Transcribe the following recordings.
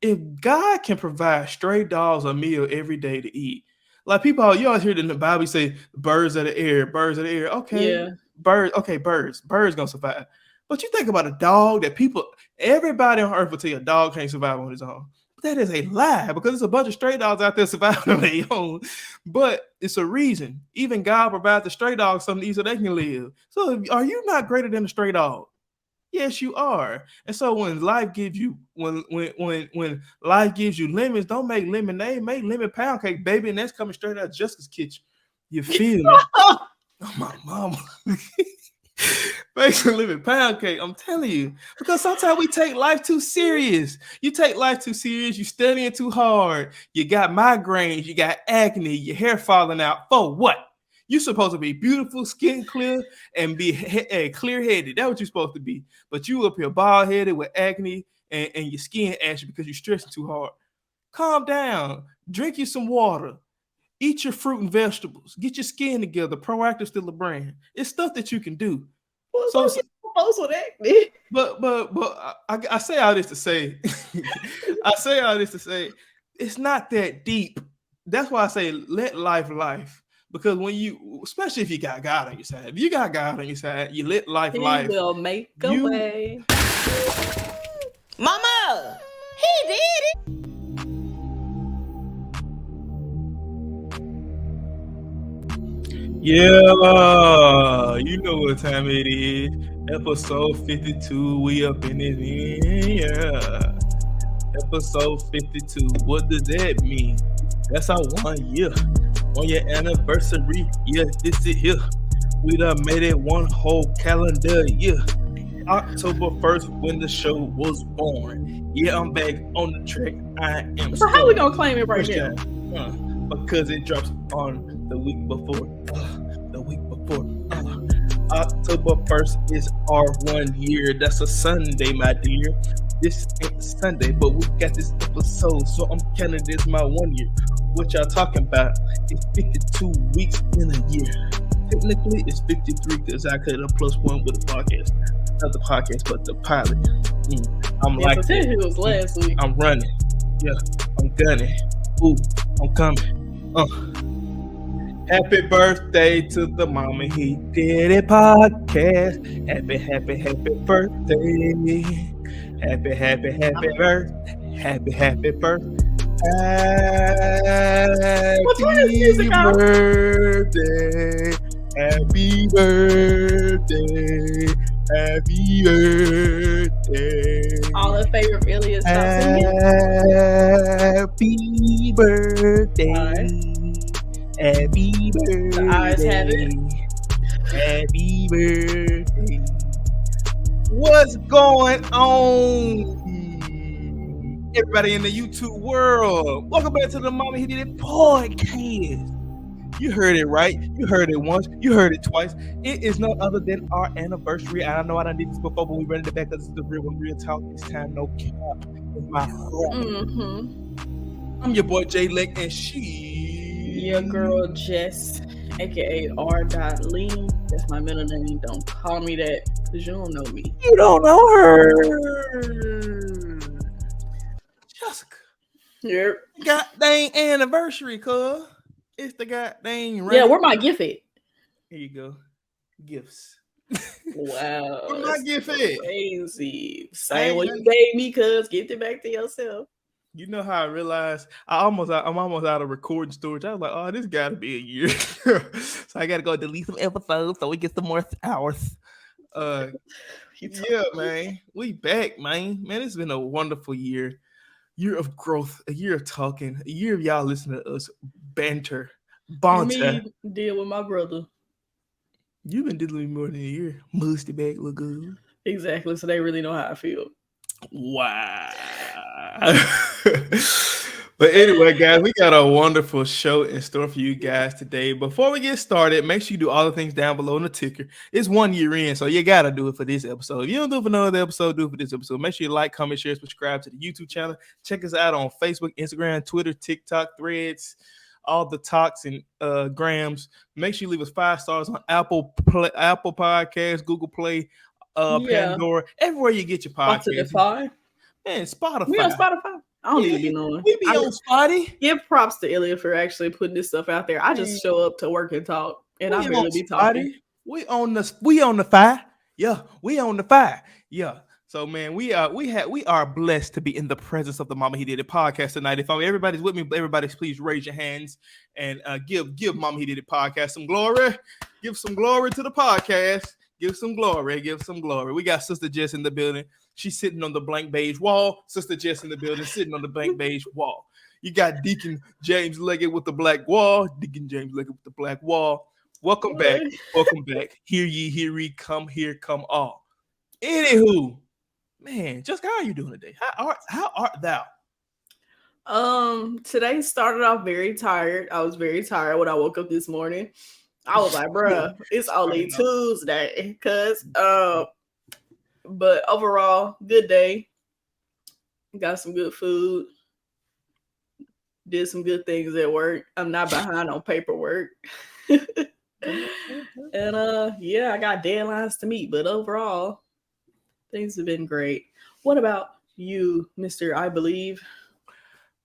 if God can provide stray dogs a meal every day to eat, like people, you always hear it in the Bible say, birds of the air, birds of the air. Okay, Yeah. birds gonna survive. But you think about a dog that everybody on earth will tell you a dog can't survive on his own. But that is a lie because there's a bunch of stray dogs out there surviving on their own. But it's a reason. Even God provides the stray dogs something to eat so they can live. So are you not greater than a stray dog? Yes, you are. And so when life gives you when life gives you lemons, don't make lemonade, make lemon pound cake, baby, and that's coming straight out of Jessica's kitchen. You feel me? Oh my mama. Make some lemon pound cake. I'm telling you. Because sometimes we take life too serious. You take life too serious, you studying too hard, you got migraines, you got acne, your hair falling out. For what? You're supposed to be beautiful, skin clear, and be clear-headed. That's what you're supposed to be. But you up here bald-headed with acne and your skin ashy because you're stressing too hard. Calm down. Drink you some water. Eat your fruit and vegetables. Get your skin together. Proactive still a brand. It's stuff that you can do. Well, So, folks with acne. but I say all this to say, it's not that deep. That's why I say let life. Because when you, especially if you got God on your side, if you got God on your side, you let life. He will make a way. Mama, he did it. Yeah, you know what time it is. Episode 52. We up in it. Yeah. Episode 52. What does that mean? That's our 1 year. 1 year anniversary. Yeah, this is here. We done made it one whole calendar year. October 1st when the show was born. Yeah, I'm back on the track. I am. So how we gonna claim it right now? Because it drops on the week before. October 1st is our 1 year. That's a Sunday, my dear. This ain't Sunday, but we got this episode, so I'm counting this my 1 year. What y'all talking about? It's 52 weeks in a year. Technically, it's 53 because I could have +1 with the podcast. Not the podcast, but the pilot. I'm like that. It was last week. I'm running. Yeah, I'm gunning. Ooh, I'm coming. Happy birthday to the Mama He Did It podcast. Happy birthday. Happy birthday. Happy birthday. What kind of music birthday. Happy birthday. Happy birthday. All the favorite Phillies. Happy birthday. Right. Happy birthday. The eyes have it. Happy birthday. What's going on? Everybody in the YouTube world. Welcome back to the MamaHeDidIt podcast. You heard it right. You heard it once. You heard it twice. It is no other than our anniversary. I know I done did this before, but we ran it back because it's the real one, real talk. This time, no cap in my heart. I'm your boy Jay Lake, and your girl Jess, aka R.Lee. That's my middle name. Don't call me that because you don't know me. You don't know her. Jessica. Yep. God dang anniversary, cuz. It's the goddamn Yeah, where my gift at? Here you go. Gifts. Wow. Where my gift at? Crazy. Same what you gave me, cuz. Give it back to yourself. You know how I realized I'm almost out of recording storage. I was like, oh, this gotta be a year. So I gotta go delete some episodes so we get some more hours. Yeah, man. We back, man. Man, it's been a wonderful year. Year of growth, a year of talking, a year of y'all listening to us banter. Me deal with my brother. You've been dealing with me more than a year. Musty back look good. Exactly. So they really know how I feel. Wow. But anyway, guys, we got a wonderful show in store for you guys today. Before we get started, make sure you do all the things down below in the ticker. It's 1 year in, so you got to do it for this episode. If you don't do it for another episode, do it for this episode. Make sure you like, comment, share, subscribe to the YouTube channel. Check us out on Facebook, Instagram, Twitter, TikTok, Threads, all the talks and grams. Make sure you leave us 5 stars on Apple Podcasts, Google Play, Pandora, everywhere you get your podcast. Spotify. Man, Spotify. We on Spotify. I don't even be knowing. We be on spotty. Give props to Ilya for actually putting this stuff out there. I just show up to work and talk, and I barely be talking. We on the fire. Yeah, we on the fire. Yeah. So man, we are blessed to be in the presence of the Mama He Did It podcast tonight. If everybody's with me, everybody please raise your hands and give Mama He Did It podcast some glory. Give some glory to the podcast. Give some glory. Give some glory. We got Sister Jess in the building. She's sitting on the blank beige wall. Sister Jess in the building, sitting on the blank beige wall. You got Deacon James Leggett with the black wall. Deacon James Leggett with the black wall. Welcome back. Welcome back. Hear ye, hear ye, come here, come all. Anywho, man, Jessica, how are you doing today? How art thou? Today started off very tired. I was very tired when I woke up this morning. I was like, bruh, it's only Tuesday. But overall, good day. Got some good food. Did some good things at work. I'm not behind on paperwork. And yeah, I got deadlines to meet, but overall, things have been great. What about you, Mr. I Believe?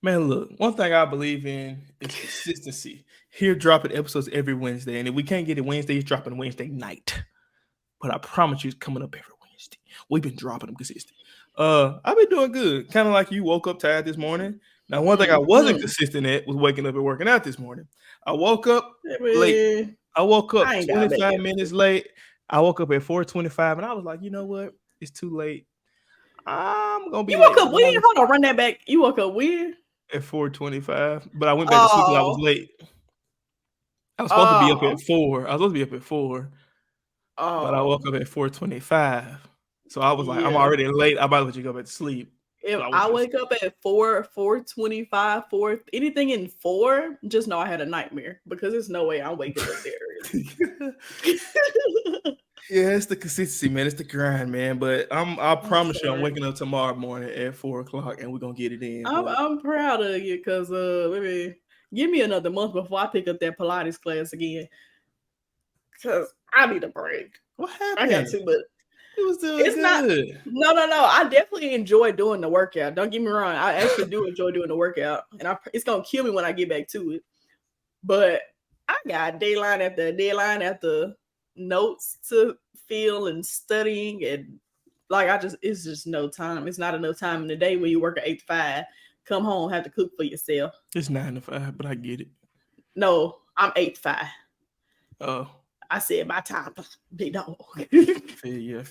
Man, look, one thing I believe in is consistency. Here, dropping episodes every Wednesday, and if we can't get it Wednesday, it's dropping Wednesday night. But I promise you, it's coming up every Wednesday. We've been dropping them consistent. I've been doing good. Kind of like you woke up tired this morning. Now, one thing I wasn't consistent at was waking up and working out this morning. I woke up late. I woke up 25 minutes late. I woke up at 4:25, and I was like, you know what? It's too late. I'm gonna be. You woke up when? Hold on, run that back. You woke up when? At 4:25, but I went back to sleep because I was late. I was supposed to be up at 4. I was supposed to be up at 4, but I woke up at 4:25. So I was like, I'm already late. I might as well just go back to sleep. If I wake up at 4:25, 4, anything in 4, just know I had a nightmare because there's no way I'm waking up there early. Yeah, it's the consistency, man. It's the grind, man. But I promise you, I'm waking up tomorrow morning at 4:00, and we're gonna get it in. I'm proud of you because maybe give me another month before I pick up that Pilates class again. Because I need a break. What happened? I got to, but it was doing good. No. I definitely enjoy doing the workout. Don't get me wrong. I actually do enjoy doing the workout, and it's gonna kill me when I get back to it. But I got deadline after notes to fill and studying, and it's just no time. It's not enough time in the day when you work at 8 to 5. Come home, have to cook for yourself. It's 9 to 5, but I get it. No, I'm 8 to 5. Oh. I said my time, big dog. Feel you.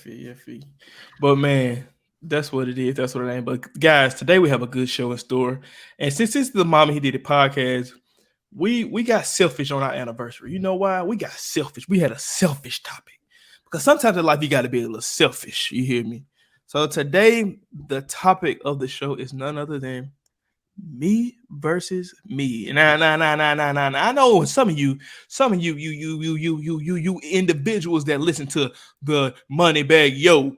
But man, that's what it is. That's what it ain't. But guys, today we have a good show in store. And since this is the Mama He Did It podcast, we got selfish on our anniversary. You know why? We got selfish. We had a selfish topic. Because sometimes in life you got to be a little selfish. You hear me? So today, the topic of the show is none other than me versus me. Nah. I know some of you individuals that listen to the Money Bag Yo,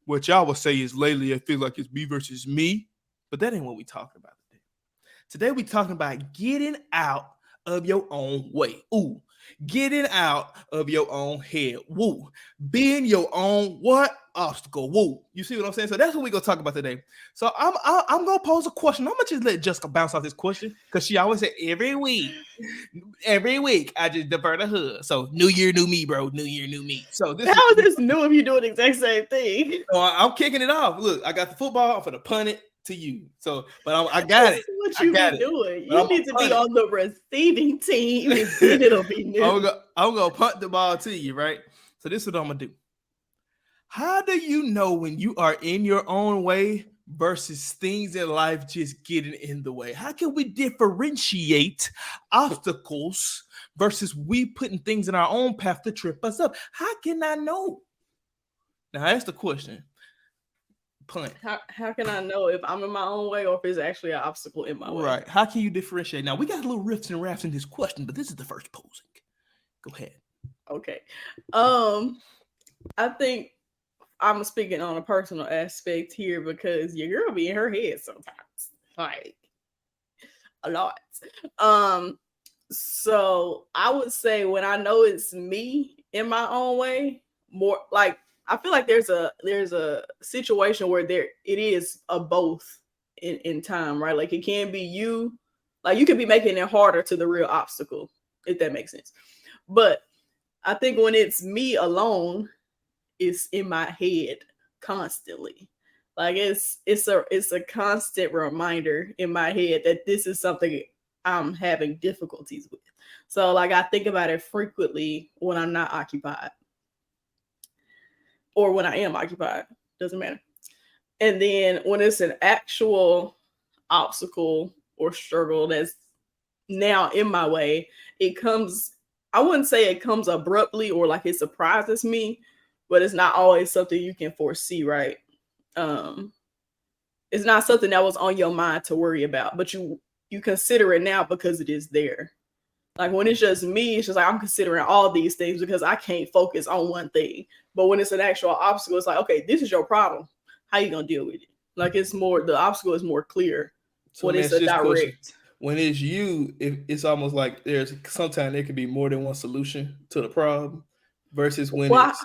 what y'all will say is lately I feel like it's me versus me, but that ain't what we talking about today. Today we talking about getting out of your own way. Ooh, getting out of your own head. Woo, being your own what? Obstacle. Woo. You see what I'm saying? So that's what we're gonna talk about today. So I'm gonna pose a question. I'm gonna just let Jessica bounce off this question because she always said every week I just defer to her. So new year, new me, bro. New year, new me. So this how is this new if you doing the exact same thing? So I'm kicking it off. Look, I got the football. I'm gonna punt it to you. So, but I got it. What you been doing? You need to be on the receiving team, and then it'll be new. I'm gonna punt the ball to you, right? So this is what I'm gonna do. How do you know when you are in your own way versus things in life just getting in the way? How can we differentiate obstacles versus we putting things in our own path to trip us up? How can I know? Now that's the question. Punt. How can I know if I'm in my own way or if it's actually an obstacle in my way? Right. How can you differentiate? Now we got a little riffs and rafts in this question, but this is the first posing. Go ahead. Okay. I think I'm speaking on a personal aspect here because your girl be in her head sometimes, like a lot. So I would say when I know it's me in my own way, more like I feel like there's a situation where it is a both in time, right? Like it can be you, like you could be making it harder to the real obstacle, if that makes sense. But I think when it's me alone, it's in my head constantly. Like it's a constant reminder in my head that this is something I'm having difficulties with. So like I think about it frequently when I'm not occupied or when I am occupied, doesn't matter. And then when it's an actual obstacle or struggle that's now in my way, it comes, I wouldn't say it comes abruptly or like it surprises me, but it's not always something you can foresee, right? It's not something that was on your mind to worry about, but you consider it now because it is there. Like when it's just me, it's just like I'm considering all these things because I can't focus on one thing. But when it's an actual obstacle, it's like, okay, this is your problem. How you gonna deal with it? Like it's more, the obstacle is more clear So when it's that's a just question. direct. When it's you, it's almost like there's sometimes there could be more than one solution to the problem versus when Well, it's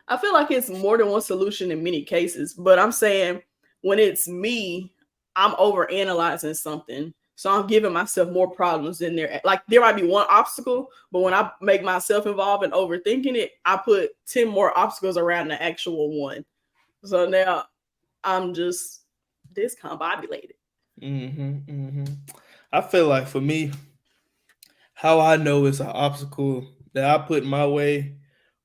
I feel like it's more than one solution in many cases, but I'm saying when it's me, I'm over analyzing something. So I'm giving myself more problems in there. Like there might be one obstacle, but when I make myself involved in overthinking it, I put 10 more obstacles around the actual one. So now I'm just discombobulated. I feel like for me, how I know it's an obstacle that I put in my way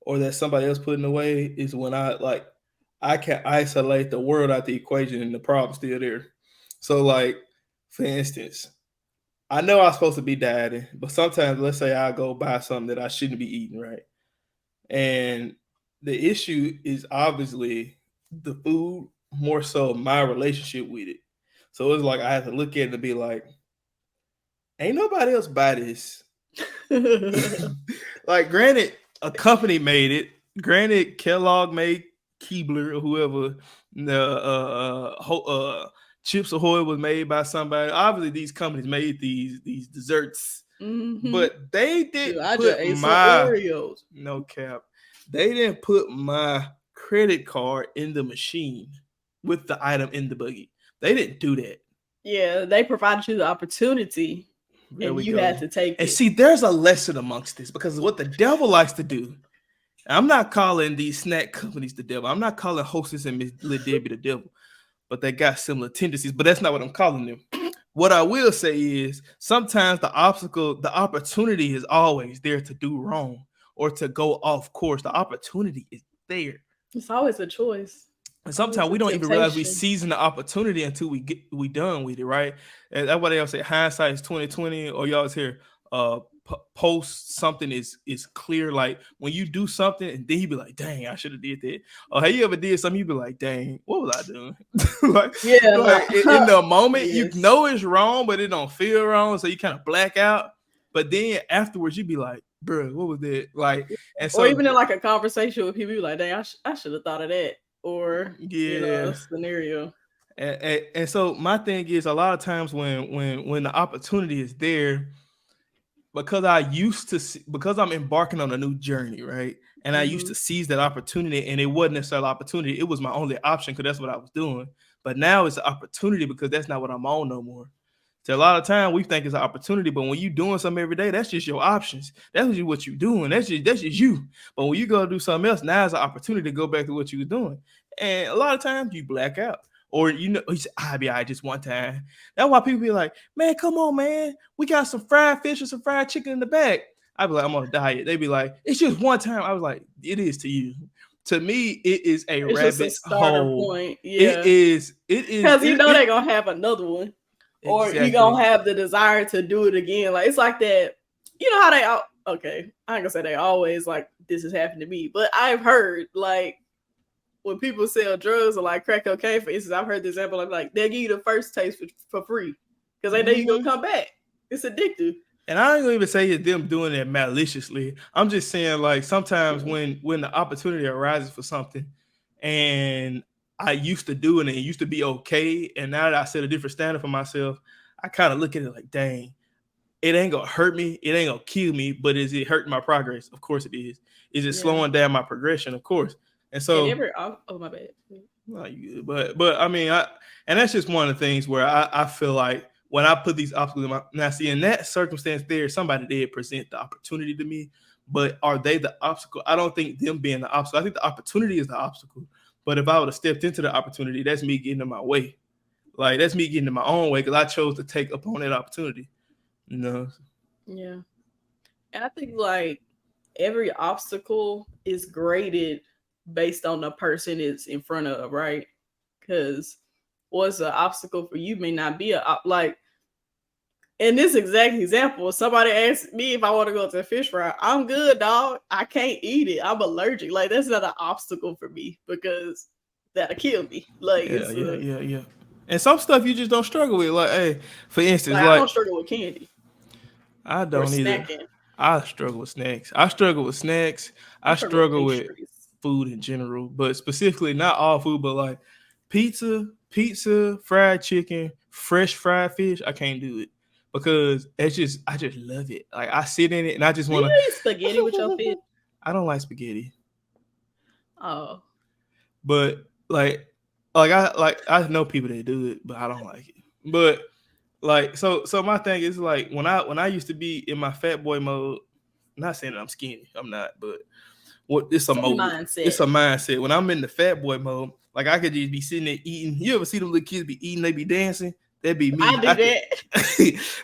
or that somebody else put in the way is when I can isolate the world out the equation and the problem's still there. So like for instance, I know I'm supposed to be dieting, but sometimes let's say I go buy something that I shouldn't be eating, right? And the issue is obviously the food, more so my relationship with it. So it's like I have to look at it and be like, ain't nobody else buy this. Like, granted, a company made it. Granted, Kellogg made Keebler or whoever. Chips Ahoy was made by somebody. Obviously, these companies made these desserts, but they didn't Dude, I put just ate some my Oreos. no cap. They didn't put my credit card in the machine with the item in the buggy. They didn't do that. Yeah, they provided you the opportunity There and we you go. had to take And it. see, there's a lesson amongst this because what the devil likes to do. I'm not calling these snack companies the devil. I'm not calling Hostess and Miss Lil Debbie the devil, but they got similar tendencies. But that's not what I'm calling them. What I will say is sometimes the opportunity is always there to do wrong or to go off course. The opportunity is there. It's always a choice. And Always sometimes a we don't even realize we temptation. seizing the opportunity until we done with it, right? And that's why they all say hindsight is 2020, or y'all is here. Post something is clear. Like when you do something and then you be like, dang, I should have did that. Or have you ever did something you be like, dang, what was I doing? like in the moment you Yes. know it's wrong, but it don't feel wrong, so you kind of black out. But then afterwards you be like, bro, what was that? Like, and so Or even in like a conversation with people, you like, dang, I should have thought of that. Or yeah. a scenario. And so my thing is a lot of times when the opportunity is there, because because I'm embarking on a new journey, right? And I used to seize that opportunity, and it wasn't necessarily opportunity; it was my only option because that's what I was doing. But now it's an opportunity because that's not what I'm on no more. So a lot of time we think it's an opportunity, but when you doing something every day, that's just your options. That's just what you're doing. That's just you. But when you go do something else, now it's an opportunity to go back to what you were doing. And a lot of times you black out. Or you say, I'll be all right just one time. That's why people be like, man, come on, man. We got some fried fish or some fried chicken in the bag. I'd be like, I'm on a diet. They'd be like, it's just one time. I was like, it is to you. To me, it is a It's just a rabbit starter hole. point. Yeah. It is. Because they're going to have another one. Or exactly. you're going to have the desire to do it again. Like, it's like that. You know how they, okay, I ain't going to say they always like, this has happened to me. But I've heard, like, when people sell drugs or like crack cocaine, for instance, I've heard the example of like, they'll give you the first taste for free. Because they know you're going to come back. It's addictive. And I ain't gonna even say it's them doing it maliciously. I'm just saying, like, sometimes when the opportunity arises for something, and I used to do it and it used to be okay, and now that I set a different standard for myself, I kind of look at it like, dang, it ain't gonna hurt me, it ain't gonna kill me, but is it hurting my progress? Of course it is. Is it slowing down my progression? Of course. And so, oh my bad. No, you good. But I mean, and that's just one of the things where I feel like when I put these obstacles in my now, see, in that circumstance, there somebody did present the opportunity to me, but are they the obstacle? I don't think them being the obstacle. I think the opportunity is the obstacle. But if I would have stepped into the opportunity, that's me getting in my way. Like that's me getting in my own way because I chose to take upon that opportunity. You know. Yeah. And I think like every obstacle is graded based on the person it's in front of, right? Because what's an obstacle for you may not be like in this exact example, somebody asked me if I want to go to a fish fry. I'm good, dog. I can't eat it. I'm allergic. Like that's not an obstacle for me because that'll kill me. Like Yeah. And some stuff you just don't struggle with. Like, hey, for instance, like I don't struggle with candy. I don't or either. Snacking. I struggle with snacks. I struggle with Pastries. food in general, but specifically not all food, but like pizza, fried chicken, fresh fried fish. I can't do it because I just love it. Like I sit in it and I just want to eat spaghetti with your fish. I don't like spaghetti. Oh, but I know people that do it, but I don't like it. But like so my thing is like when I used to be in my fat boy mode, not saying that I'm skinny, I'm not, but it's a mode. Mindset. It's a mindset. When I'm in the fat boy mode, like I could just be sitting there eating. You ever see them little kids be eating, they be dancing? That'd be me. I do that.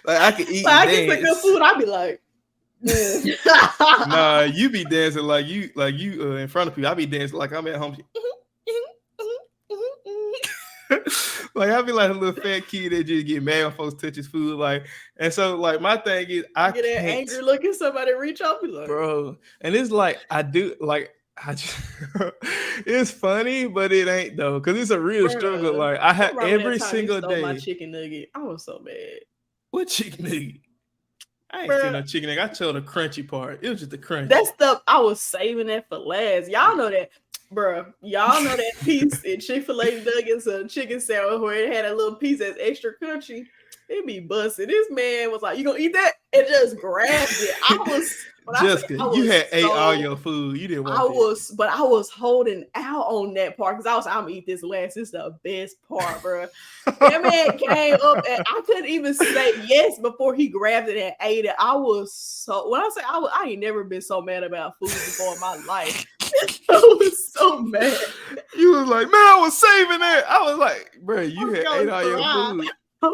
Like I could eat. But I get some good food. I'd be like, nah, you be dancing like you in front of people. I be dancing like I'm at home. Like I be like a little fat kid that just get mad when folks touch his food. Like, and so like my thing is I get that angry look at somebody reach up, be like, bro. And it's like I do like I just it's funny, but it ain't though, because it's a real struggle. Like I have every single day. My chicken nugget. I was so bad. What chicken nugget? I ain't seen no chicken nugget. I chose the crunchy part. It was just the crunch. That stuff I was saving that for last. Y'all know that. Bro, y'all know that piece in Chick-fil-A nuggets or chicken sandwich where it had a little piece that's extra crunchy. It be busted. This man was like, "You gonna eat that?" And just grabbed it. I was Jessica, you had ate all your food. You didn't want but I was holding out on that part because I was, I'm gonna eat this last. This is the best part, bro. That man came up and I couldn't even say yes before he grabbed it and ate it. I was so when I say I ain't never been so mad about food before in my life. I was so mad. You was like, man, I was saving it. I was like, bro, you had ate all your food. I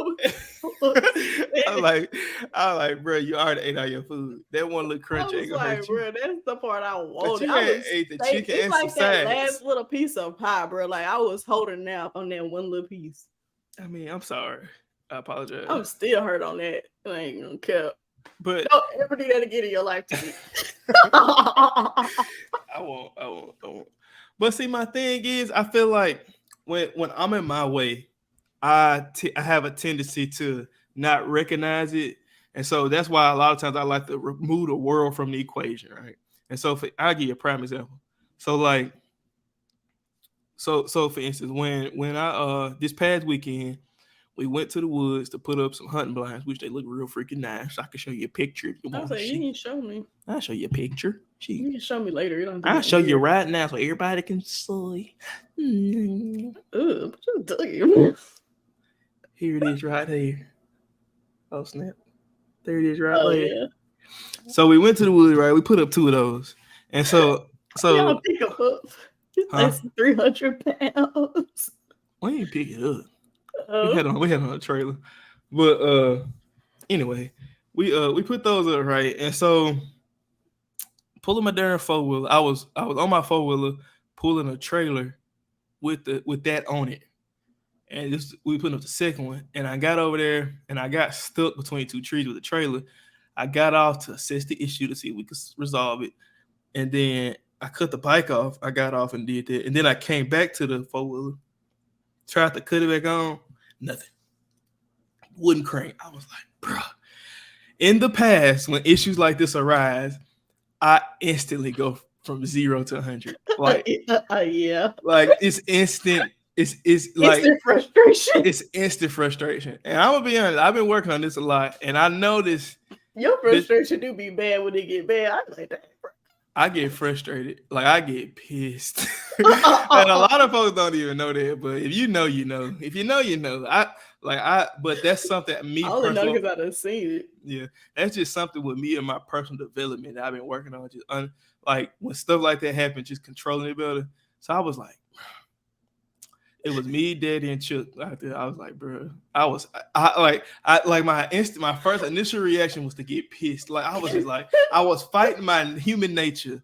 was like, bro, you already ate all your food. That one little crunch ain't gonna hurt you. Bro, that's the part I wanted. But you ate the chicken and like some that sides. last little piece of pie, bro. Like I was holding out on that one little piece. I mean, I'm sorry. I apologize. I'm still hurt on that. I ain't gonna care. But don't ever do that again in your life to me. I won't. But see, my thing is, I feel like when I'm in my way, I have a tendency to not recognize it, and so that's why a lot of times I like to remove the world from the equation, right? And so I'll give you a prime example. So like, so for instance, when I this past weekend we went to the woods to put up some hunting blinds, which they look real freaking nice. I can show you a picture if you want. I was like, you can show me. I'll show you a picture. You can show me later. You don't. I'll show you right now so everybody can see. Here it is right here. Oh snap! There it is right there. Yeah. So we went to the woods, right? We put up 2 of those, and so y'all pick them up. It's less than 300 pounds. We didn't pick it up. We had on a trailer, but anyway, we put those up, right, and so pulling my darn 4-wheeler, I was on my 4-wheeler pulling a trailer with that on it, and we put up the second one, and I got over there and I got stuck between 2 trees with the trailer. I got off to assess the issue to see if we could resolve it, and then I cut the bike off. I got off and did that, and then I came back to the 4-wheeler, tried to cut it back on. Nothing. Wouldn't crank. I was like, bro. In the past, when issues like this arise, I instantly go from 0 to 100. Like, yeah. Like it's instant. It's like instant frustration. It's instant frustration. And I'm gonna be honest, I've been working on this a lot, and I know this. Your frustration do be bad when it get bad. I'm like that. I get frustrated. Like I get pissed. And a lot of folks don't even know that. But if you know, you know. If you know, you know. But that's something me I only know personally. because I done seen it. Yeah, that's just something with me and my personal development that I've been working on. Just like when stuff like that happens, just controlling it better. So I was like, it was me, Daddy, and Chuck out there. I was like, bro, my first initial reaction was to get pissed. Like I was just like, I was fighting my human nature.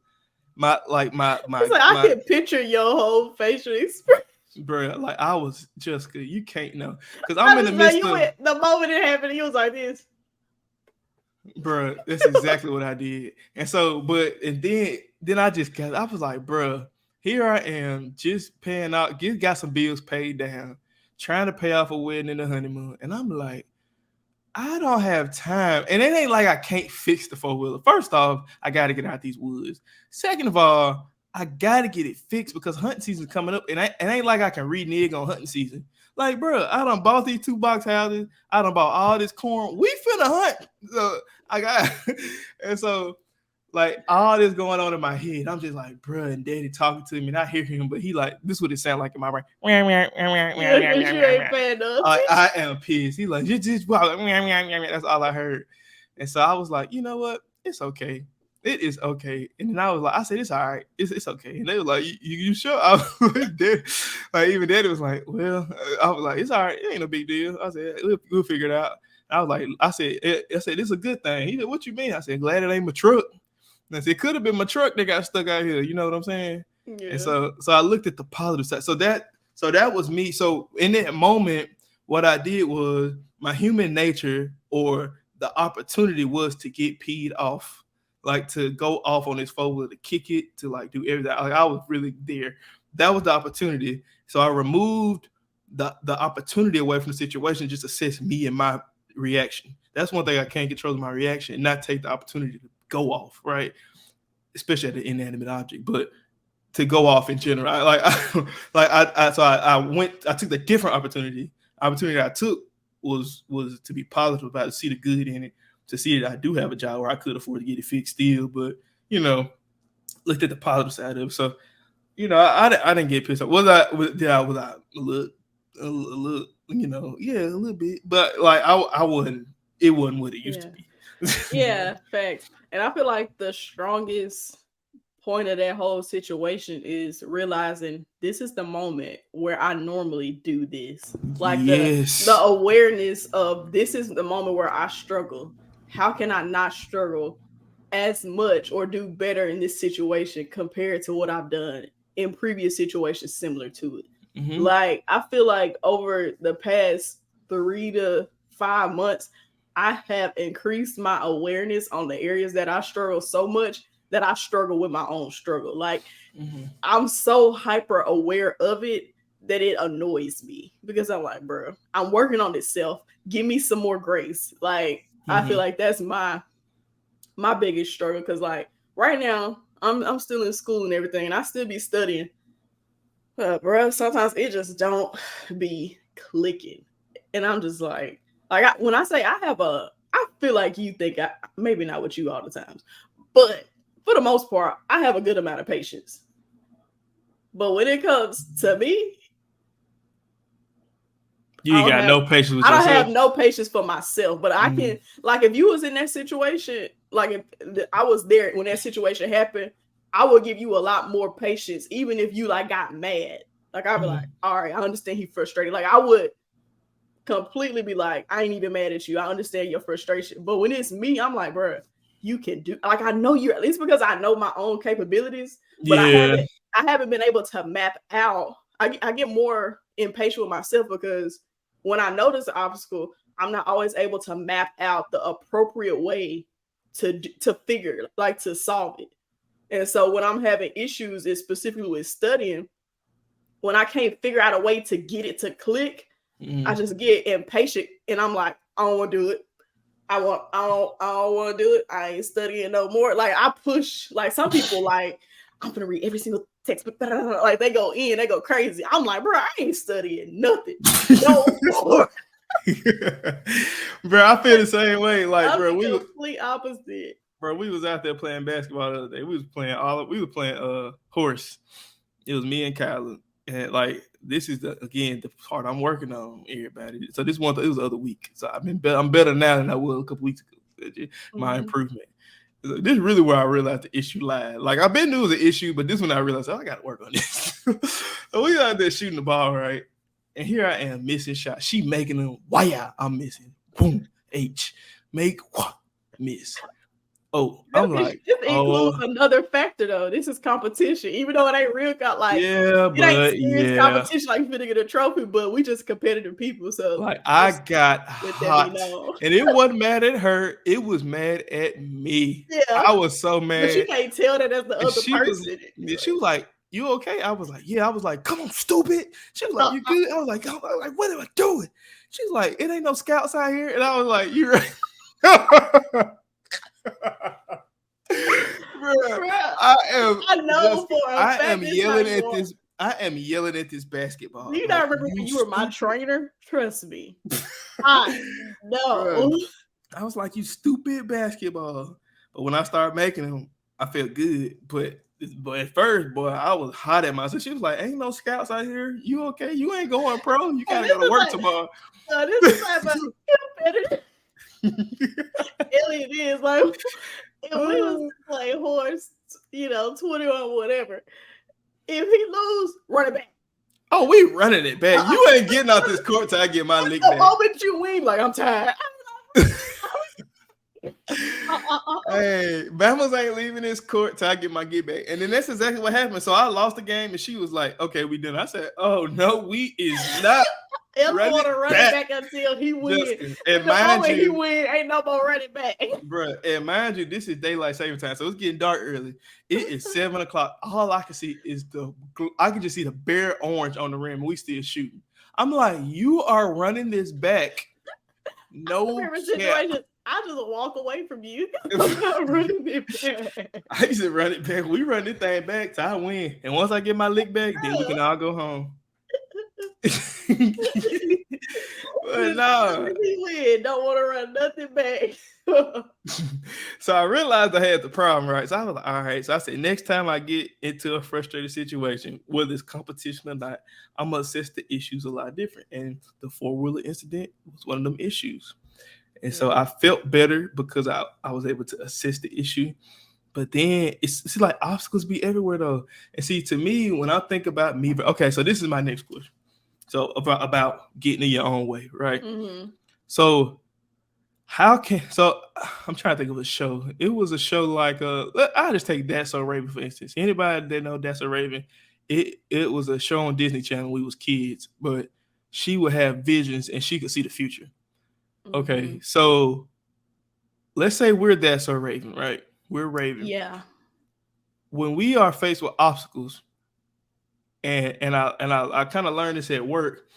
It's like I can picture your whole facial expression. Bro, like I was just good. You can't know because I'm in the midst of the moment it happened. He was like this. Bro, that's exactly what I did. And so, then I was like, bro, here I am just paying out, got some bills paid down, trying to pay off a wedding and a honeymoon. And I'm like, I don't have time. And it ain't like I can't fix the 4-wheeler. First off, I got to get out these woods. Second of all, I got to get it fixed because hunting season's coming up. And it ain't like I can renege on hunting season. Like, bro, I done bought these 2-box houses. I done bought all this corn. We finna hunt. So and so, like, all this going on in my head. I'm just like, bro, and Daddy talking to me, and I hear him, but he like, this is what it sound like in my brain. I am pissed. He like, just that's all I heard. And so I was like, you know what? It's okay. It is okay. And then I said, it's all right. It's okay. And they were like, you sure? I was like, even Daddy was like, well, I was like, it's all right. It ain't no big deal. I said, we'll figure it out. I said, this is a good thing. He said, what you mean? I said, glad it ain't my truck. And I said, it could have been my truck that got stuck out here. You know what I'm saying? Yeah. And so I looked at the positive side. So that was me. So in that moment, what I did was my human nature or the opportunity was to get peed off. Like to go off on this 4-wheeler, to kick it, to like do everything. Like I was really there. That was the opportunity. So I removed the opportunity away from the situation, just assess me and my reaction. That's one thing I can't control, my reaction, and not take the opportunity to go off, right? Especially at the inanimate object, but to go off in general. I took the different opportunity. Opportunity I took was to be positive about it, to see the good in it, to see that I do have a job where I could afford to get it fixed still, but looked at the positive side of it. So, I didn't get pissed off. Was I a little, a little bit, but like I wasn't. It wasn't what it used to be. Yeah, facts. And I feel like the strongest point of that whole situation is realizing this is the moment where I normally do this. Like the awareness of this is the moment where I struggle. How can I not struggle as much or do better in this situation compared to what I've done in previous situations similar to it? Mm-hmm. Like, I feel like over the past 3 to 5 months, I have increased my awareness on the areas that I struggle so much that I struggle with my own struggle. Like, I'm so hyper aware of it that it annoys me because I'm like, bro, I'm working on this self. Give me some more grace. Like, I feel like that's my biggest struggle because, like, right now I'm still in school and everything, and I still be studying. Bro, sometimes it just don't be clicking, and I'm just like when I say I feel like you think maybe not with you all the times, but for the most part, I have a good amount of patience. But when it comes to me, you ain't got no patience with yourself. I don't have no patience for myself, but I can, like, if you was in that situation, like if I was there when that situation happened, I would give you a lot more patience, even if you like got mad. Like I'd be like, all right, I understand he's frustrated. Like I would completely be like, I ain't even mad at you. I understand your frustration. But when it's me, I'm like, bro, you can do, like, I know you, at least because I know my own capabilities, but I haven't been able to map out. I get more impatient with myself because when I notice the obstacle, I'm not always able to map out the appropriate way to figure, like, to solve it. And so when I'm having issues, is specifically with studying, when I can't figure out a way to get it to click, I just get impatient and I'm like, I don't want to do it. I don't want to do it. I ain't studying no more. Like I push, like some people like, I'm going to read every single textbook. Like they go crazy. I'm like, bro, I ain't studying nothing. No more. Bro, I feel the same way. Like, bro, we complete opposite. Bro, we was out there playing basketball the other day. We was playing horse. It was me and Kyla. And like this is the part I'm working on, everybody. So it was the other week. So I'm better now than I was a couple weeks ago. My improvement. So this is really where I realized the issue lied. Like I've been knew it was an issue, but this one I realized I gotta work on this. So we out there shooting the ball, right? And here I am missing shots. She making them. Why I'm missing? Boom. H. Make what? Miss. Oh, I'm like, this includes another factor though. This is competition, even though it ain't real. It ain't serious competition. Like you finna get a trophy, but we just competitive people. So like I got hot, and it wasn't mad at her. It was mad at me. Yeah, I was so mad. But you can't tell that as the other person. She was like, "You okay?" I was like, "Yeah." I was like, "Come on, stupid." She was like, "You good?" I was like, "What am I doing?" She was like, "It ain't no scouts out here," and I was like, "You're right." I am yelling at this basketball. Do you not remember when you were my trainer? Trust me. I know. I was like, you stupid basketball. But when I started making them, I felt good. But at first, boy, I was hot at myself. She was like, ain't no scouts out here. You okay? You ain't going pro. You gotta go to work tomorrow. This is like better. It is like if we was playing horse, 21 whatever. If he lose, run it back. Oh, we running it back. You ain't getting out this court till I get my lick back. The moment you win, like I'm tired. Hey, Bama's ain't leaving this court till I get my get back. And then that's exactly what happened. So I lost the game, and she was like, "Okay, we done." I said, "Oh no, we is not." Ella want to run it back until he wins. And mind you, he win, ain't no more running back. Bro, and mind you, this is daylight saving time, so it's getting dark early. It is 7:00. All I can see is I can just see the bare orange on the rim, and we still shooting. I'm like, you are running this back. No cap. I just walk away from you. I'm not running it back. I used to run it back. We run this thing back till I win. And once I get my lick back, then we can all go home. But no, don't want to run nothing back. So I realized I had the problem, right? So I was like, all right. So I said, next time I get into a frustrated situation, whether it's competition or not, I'm gonna assess the issues a lot different. And the 4-wheeler incident was one of them issues. And so I felt better because I was able to assess the issue. But then it's like obstacles be everywhere though. And see, to me, when I think about me, okay, so this is my next question. So about getting in your own way, right? Mm-hmm. So I'm trying to think of a show. It was a show like I'll just take That's So Raven, for instance. Anybody that know That's So Raven, it was a show on Disney Channel when we was kids, but she would have visions and she could see the future. Mm-hmm. Okay, so let's say we're That's So Raven, right? We're Raven. Yeah. When we are faced with obstacles, and I kind of learned this at work.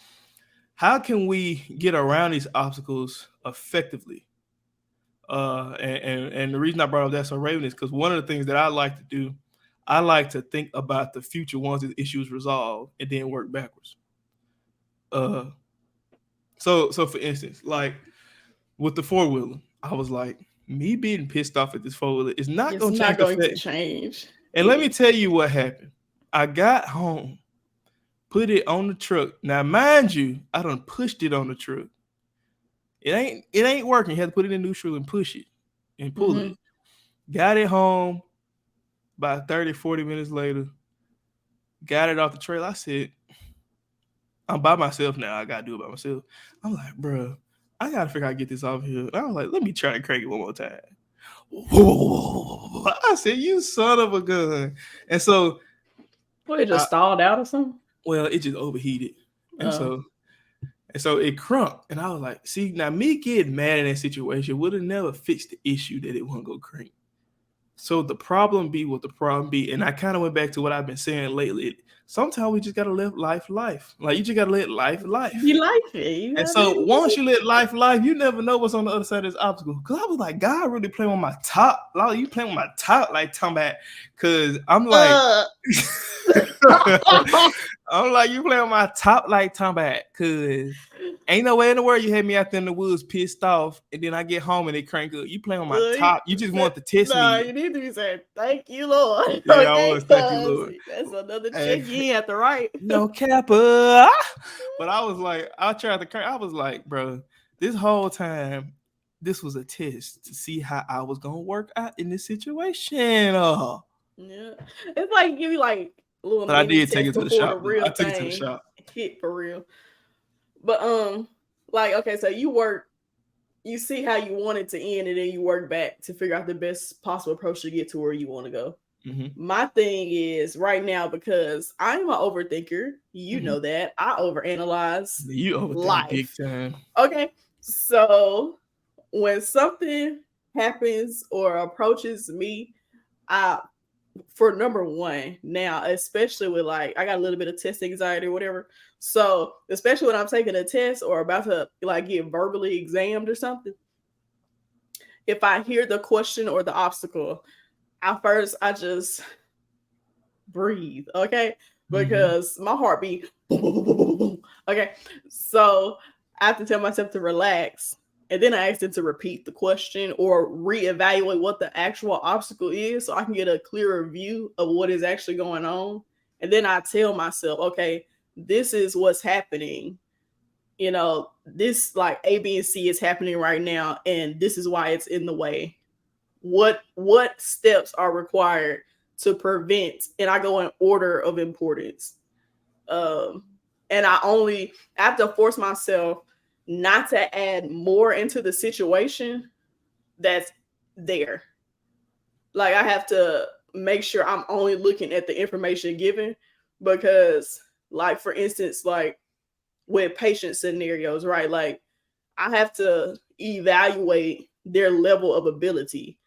How can we get around these obstacles effectively? And the reason I brought up That's So Raven is because one of the things that I like to do, I like to think about the future once the issue is resolved and then work backwards. So for instance, like with the 4-wheeler, I was like, me being pissed off at this 4-wheeler is not going to change. And let me tell you what happened. I got home, put it on the truck. Now, mind you, I done pushed it on the truck. It ain't working. You have to put it in neutral and push it and pull it. Got it home about 30, 40 minutes later. Got it off the trailer. I said, I'm by myself now. I got to do it by myself. I'm like, bro, I got to figure out how to get this off here. I was like, let me try to crank it one more time. Whoa. I said, you son of a gun. And so, well, it just stalled out or something? Well, it just overheated. And so it crunked. And I was like, see, now me getting mad in that situation would have never fixed the issue that it wouldn't go crank. So the problem be what the problem be. And I kind of went back to what I've been saying lately. Sometimes we just got to live life. Like, you just got to let life. You like it. And so once you let life, you never know what's on the other side of this obstacle. Because I was like, God really playing on my top. Like, you playing on my top, like, talking about, because I'm like, I'm like, you play on my top like back, cause ain't no way in the world you had me out there in the woods pissed off, and then I get home and they crank up. You play on my top. You just want to test Nah, me. you need to be saying thank you, Lord. Yeah, I Okay, was. Thank you, cause Lord. that's another Hey, check you ain't have to write. no kappa. But I was like, I tried to crank. I was like, bro, this whole time, this was a test to see how I was gonna work out in this situation. Yeah, it's like give you like little But I mini did take tests it to the before the shop. real I took it to the thing shop. hit for real. But like okay, so you see how you want it to end, and then you work back to figure out the best possible approach to get to where you want to go. Mm-hmm. My thing is right now because I'm an overthinker. You Mm-hmm. know that I overanalyze You overthink big life. time. Okay, so when something happens or approaches me, I for number one now, especially with like I got a little bit of test anxiety or whatever. So especially when I'm taking a test or about to like get verbally examined or something, if I hear the question or the obstacle, I just breathe, okay? Mm-hmm. Because my heart beat boom, boom, boom, boom, boom, boom. Okay. So I have to tell myself to relax. And then I ask them to repeat the question or reevaluate what the actual obstacle is so I can get a clearer view of what is actually going on. And then I tell myself, okay, this is what's happening. You know, this like A, B, and C is happening right now, and this is why it's in the way. What steps are required to prevent, and I go in order of importance. um and I have to force myself not to add more into the situation that's there. Like I have to make sure I'm only looking at the information given, because like for instance, like with patient scenarios, right, like I have to evaluate their level of ability,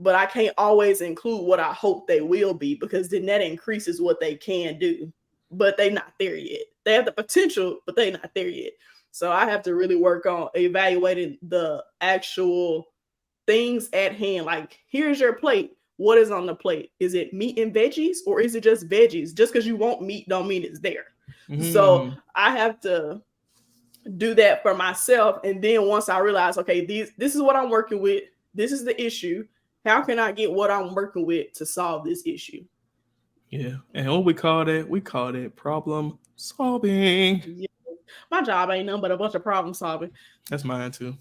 but I can't always include what I hope they will be because then that increases what they can do. But they're not there yet. They have the potential, but they're not there yet. So I have to really work on evaluating the actual things at hand. Like, here's your plate. What is on the plate? Is it meat and veggies or is it just veggies? Just because you want meat don't mean it's there. So Mm-hmm. I have to do that for myself. And then once I realize, okay, this is what I'm working with, this is the issue. How can I get what I'm working with to solve this issue? Yeah. And what we call that? We call that problem solving. Yeah. My job ain't nothing but a bunch of problem solving. That's mine too.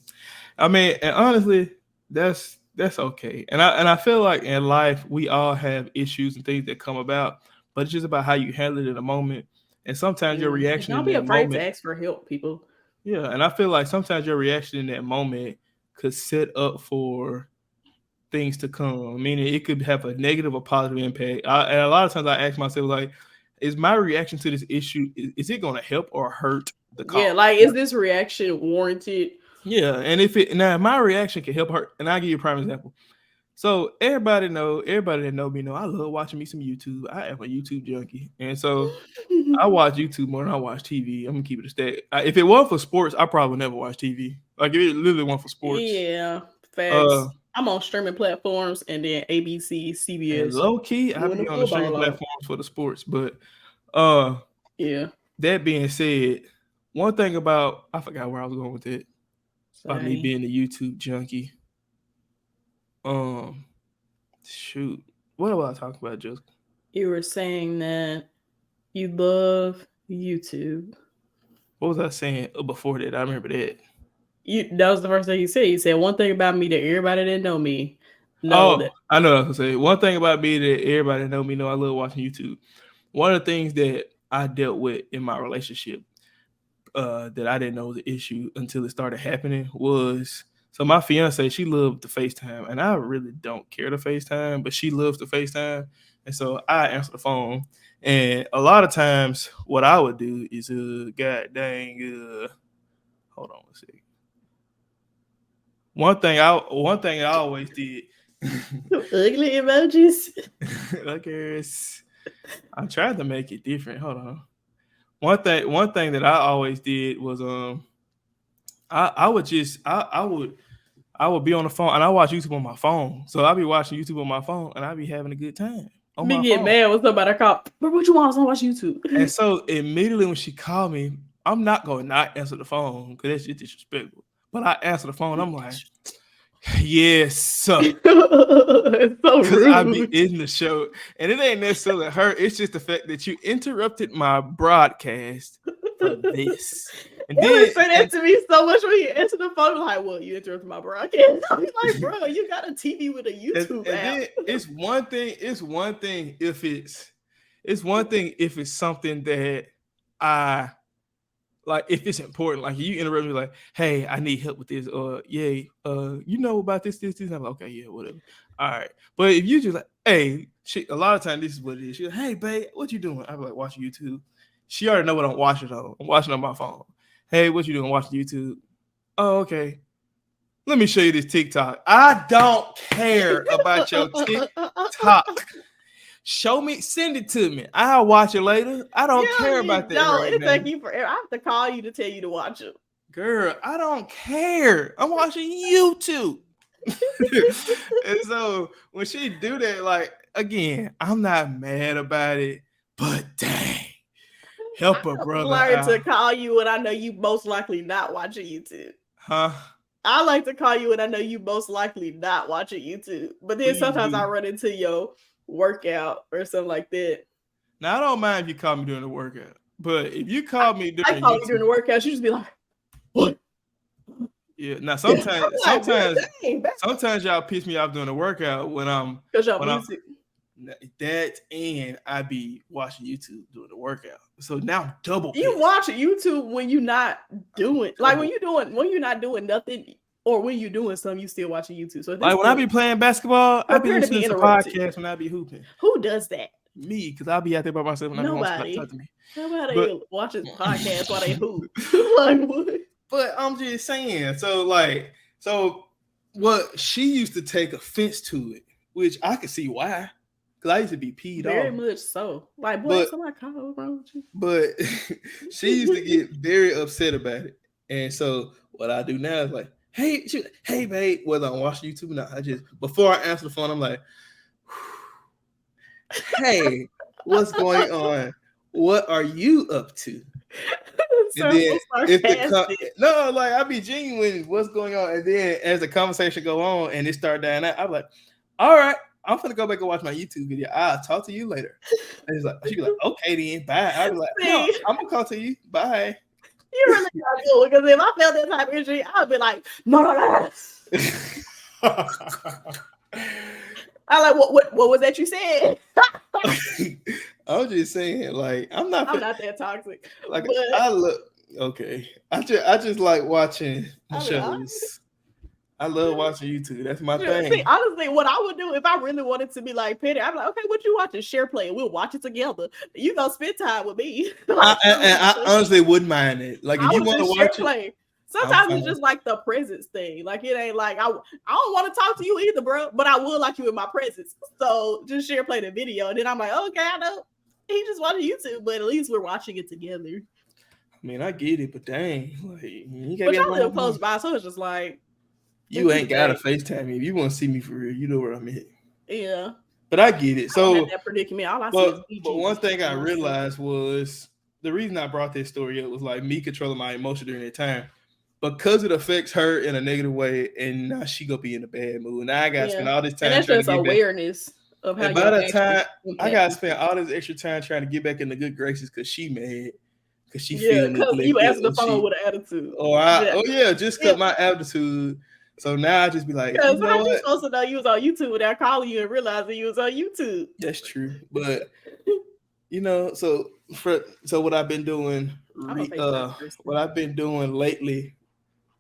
I mean, and honestly, that's okay. And I feel like in life we all have issues and things that come about, but it's just about how you handle it in a moment. And sometimes your Yeah. And reaction don't in be that afraid to moment, ask for help, people. yeah. And I feel like sometimes your reaction in that moment could set up for things to come. Meaning it could have a negative or positive impact. And a lot of times I ask myself, like, is my reaction to this issue is it going to help or hurt the cause? Yeah, like is this reaction warranted? Yeah, and if my reaction can help hurt, and I'll give you a prime example. So everybody that know me know I love watching me some YouTube. I am a YouTube junkie, and so I watch YouTube more than I watch TV. I'm gonna keep it a stat. If it wasn't for sports, I probably never watch TV. Like if it literally wasn't for sports. Yeah, Uh, facts. I'm on streaming platforms and then ABC, and CBS low key, I when be the on the streaming football on. platforms for the sports. But uh, Yeah, that being said, one thing about I forgot where I was going with it about me same. being a YouTube junkie. Um, shoot, what was I talking about, Jessica? You were saying that you love YouTube. What was I saying before that? I remember that. That was the first thing you said. You said one thing about me that everybody that know me know Oh, that. I know what I was gonna say. One thing about me that everybody that know me know I love watching YouTube. One of the things that I dealt with in my relationship that I didn't know was an issue until it started happening was so my fiance, she loved the FaceTime, and I really don't care to FaceTime, but she loves the FaceTime. And so I answer the phone. And a lot of times what I would do is god dang hold on a second. One thing I always did. Ugly emojis. Okay, I tried to make it different. Hold on. One thing that I always did was I would just I would be on the phone and I watch YouTube on my phone. So I'd be watching YouTube on my phone and I'd be having a good time. on Me my get phone. mad when somebody call. But what you want? I watch YouTube. And so immediately when she called me, I'm not going to not answer the phone because that's just disrespectful. But I answer the phone. I'm like, yes, sir. It's so Because I be rude. in the show. And it ain't necessarily her. It's just the fact that you interrupted my broadcast for this. And They would then say that to me so much when you answer the phone. I'm like, well, you interrupted my broadcast. I'm like, bro, you got a TV with a YouTube and app. then it's one thing if it's something that I like, if it's important, like you interrupt me like, hey, I need help with this, or you know about this. I'm like, okay, yeah, whatever. All right. But if you just like, hey, a lot of times this is what it is. She's like, hey, babe, what you doing? I'm like, watching YouTube. She already know what I'm watching on. I'm watching on my phone. Hey, what you doing? Watching YouTube. Oh, okay. Let me show you this TikTok. I don't care about your TikTok. Show me, send it to me. I'll watch it later. I don't care about that right It now. take you forever. I have to call you to tell you to watch it. Girl, I don't care. I'm watching YouTube. And so when she do that, like, again, I'm not mad about it, but dang, help a brother learn out. to call you when I know you most likely not watching YouTube. Huh? I like to call you when I know you most likely not watching YouTube. But then Please sometimes do. I run into your workout or something like that. Now I don't mind if you call me during the workout, but if you call me during I call you during the workout, you just be like, what? Yeah. Now sometimes Dang, sometimes y'all piss me off during the workout when I'm because y'all music. That and I be watching YouTube during the workout. So now I'm double. You watch YouTube when you're not doing when you're not doing nothing, or when you're doing something, you still watching YouTube. So like when I be playing basketball, I be listening to podcasts when I be hooping. Who does that? Me, because I'll be out there by myself when Nobody. I be home. Nobody watches podcasts while they hoop. Like what? But I'm just saying. So what she used to take offense to it, which I could see why. Because I used to be peed very off. Very much so. Like, boy, somebody call wrong with you. But she used to get very upset about it. And so what I do now is like, hey, babe, whether I'm watching YouTube or not, I just, before I answer the phone, I'm like, hey, what's going on? What are you up to? And then I be genuine, what's going on? And then as the conversation go on and it start dying out, I'm like, all right, I'm gonna go back and watch my YouTube video. I'll talk to you later. And it's like, she'd be like, okay, then bye. I'll be like, no, I'm gonna call to you. Bye. You really gotta do it, because if I felt that type of energy, I'd be like, no. I like what was that you said? I'm just saying, like, I'm not that toxic. Like, I just like watching the shows. I love watching YouTube. That's my thing. See, honestly, what I would do if I really wanted to be like petty, I'm like, okay, what you watching? Share play, and we'll watch it together. You gonna spend time with me. I honestly wouldn't mind it. Like, if you want to watch it. Sometimes it's just like the presence thing. Like, it ain't like I don't want to talk to you either, bro. But I would like you in my presence. So just share play the video, and then I'm like, okay, I know he just watching YouTube, but at least we're watching it together. I mean, I get it, but dang, like, you but y'all live close by, so it's just like. You ain't gotta FaceTime me. If you want to see me for real, you know where I'm at. Yeah. But I get it. So that predicament. All I see is BG. But one thing I realized was the reason I brought this story up was like me controlling my emotion during that time. Because it affects her in a negative way, and now she gonna be in a bad mood. Now I gotta spend all this time. And that's just awareness of how. And by the time I gotta spend all this extra time trying to get back in the good graces because she mad. Because she feeling because you answered the phone with an attitude. Just cut my attitude. So now I just be like, because how you supposed to know you was on YouTube without calling you and realizing you was on YouTube? That's true. But so what I've been doing what I've been doing lately,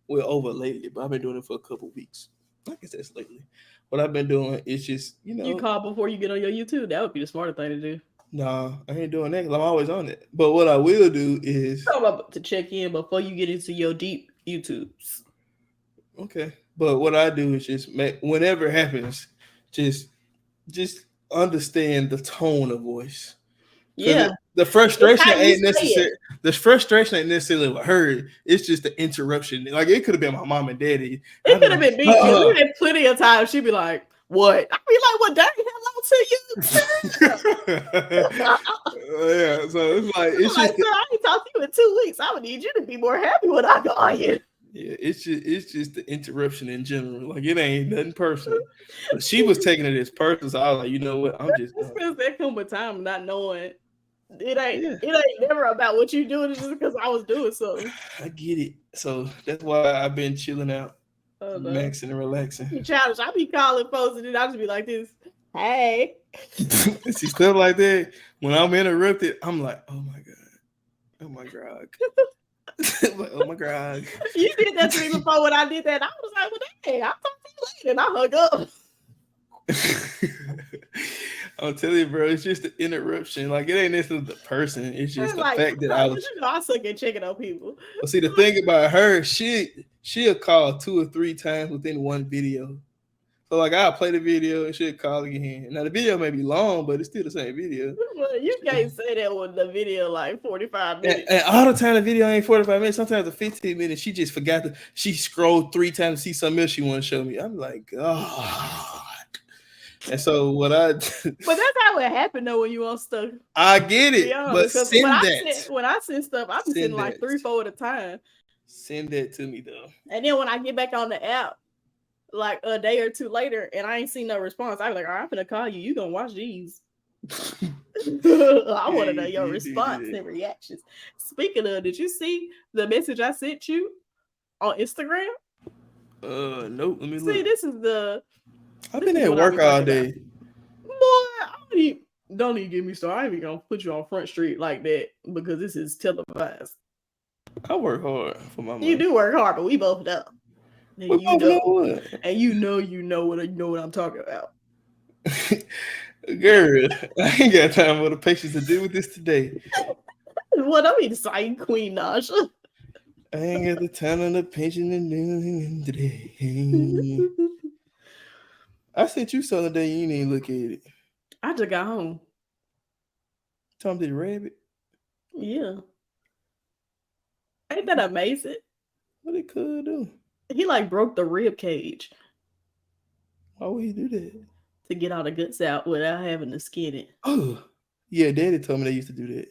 but I've been doing it for a couple weeks. I guess that's lately. What I've been doing is just, you call before you get on your YouTube. That would be the smarter thing to do. No, I ain't doing that because I'm always on it. But what I will do is to check in before you get into your deep YouTubes. Okay. But what I do is just whenever it happens, just understand the tone of voice. Yeah. The frustration ain't necessary. The frustration ain't necessarily with her. It's just the interruption. Like, it could have been my mom and daddy. It could have been me. There's been plenty of times she'd be like, What? I be like, well, dang, hello to you. Yeah, so it's like it's I'm just like, sir, I ain't talked to you in 2 weeks. I would need you to be more happy when I call you. yeah, it's just the interruption in general. Like it ain't nothing personal. But she was taking it as personal. So I was like, you know what? I'm just It's because there come a time not knowing it ain't yeah, it ain't never about what you doing. It's just because I was doing something. I get it. So that's why I've been chilling out, Oh no. maxing and relaxing. You childish. I be calling folks and then I just be like this. Hey. See stuff like that. When I'm interrupted, I'm like, oh my god, oh my god, like, oh my god. You did that to me before when I did that. I was like, well, dang, I'll talk to you later. And I hung up. I'll tell you, bro, it's just the interruption. Like it ain't necessarily the person. It's just the like, fact that bro, I was. you know, I suck at checking on people. Well, see, the thing about her, she'll call 2 or 3 times within one video. So like I'll play the video and she'll call again. Now the video may be long, but it's still the same video. Well, you can't say that with the video like 45 minutes. And all the time the video ain't 45 minutes, sometimes it's 15 minutes. She just forgot she scrolled 3 times to see something else she want to show me. I'm like, God. And so what But that's how it happened though when you on stuff. I get it, Yeah, but send when I send stuff, I be sending like 3, 4 at a time. Send that to me though. And then when I get back on the app, like a day or 2 later, and I ain't seen no response, I be like, all right, I'm gonna call you. You gonna watch these. I want to know your response and reactions. Speaking of, did you see the message I sent you on Instagram? Nope. Let me see, look. this is the. I've been at work all day. Boy, don't even get me started. I ain't even gonna put you on Front Street like that because this is televised. I work hard for my money. You do work hard, but we both know. And we both know what. And you know what I'm talking about. Girl, I ain't got time for the patience to deal with this today. What I mean, say Queen Nasha. I ain't got the time and the patience to do today. I sent you something today. You didn't look at it. I just got home. Tom did rabbit. Yeah. Ain't that amazing? What it could do? He like broke the rib cage. Why would he do that? To get all the guts out without having to skin it. Oh, yeah. Daddy told me they used to do that.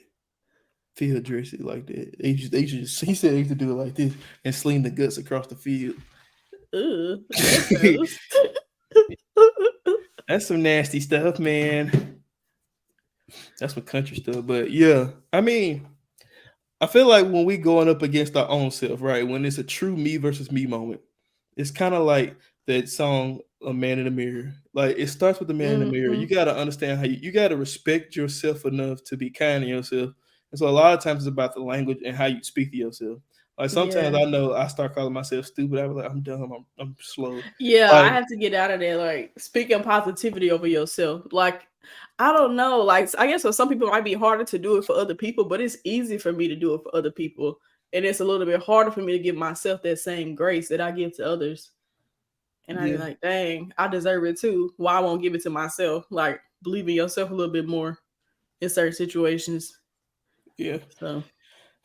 Field dress it like that. He said they used to do it like this and sling the guts across the field. That's some nasty stuff, man. That's some country stuff. But yeah, I mean, I feel like when we going up against our own self, right? When it's a true me versus me moment, it's kind of like that song, A Man in the Mirror. Like it starts with the man in the mirror. You got to understand how you got to respect yourself enough to be kind to yourself. And so a lot of times it's about the language and how you speak to yourself. Like sometimes I know I start calling myself stupid. I was like, I'm dumb. I'm slow. Yeah, like, I have to get out of there. Like speaking positivity over yourself. Like, I don't know. Like, I guess for some people it might be harder to do it for other people, but it's easy for me to do it for other people. And it's a little bit harder for me to give myself that same grace that I give to others. And I be like, dang, I deserve it too. Why I won't give it to myself? Like, believe in yourself a little bit more in certain situations. Yeah. So,